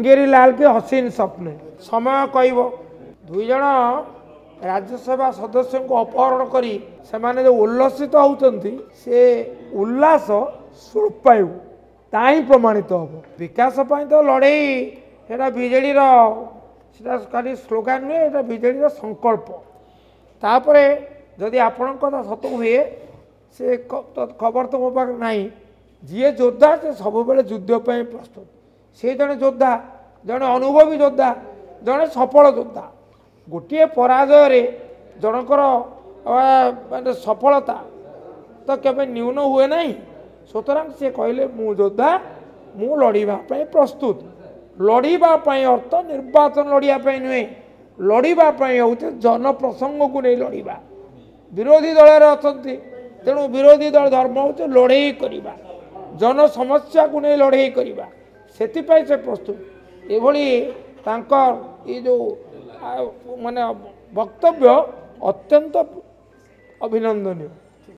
गेरीलाल के हसीन सपने समय कहब दुई जन राज्यसभा सदस्य को अपहरण करी से जो उल्लसित होती से उल्लास स्वल्पायु ता ही प्रमाणित हम विकास तो लड़े एटा बीजेडी खाली स्लोगान नुहे एटा बीजेडी संकल्प तापर जदि आपण कथा सत हुए से खबर तो मो पाखे ना जी योद्धा से सब युद्धपाई प्रस्तुत से जड़े योद्धा जड़े अनुभवी योद्धा जड़े सफल योद्धा गोटे पराजय जनकर माने सफलता तो केबे न्यून हुए ना सुतरां से कहले मु योद्धा मु लड़ाई प्रस्तुत लड़ाई अर्थ निर्वाचन लड़ाई नुहे लड़ाई हूँ जनप्रसंग को नहीं लड़वा विरोधी दल अच्छा तेणु विरोधी दल धर्म हूँ लड़ाई करवा जन समस्या को नहीं लड़ाई करवा से प्रस्तुत ये जो माने वक्तव्य अत्यंत अभिनंदनीय।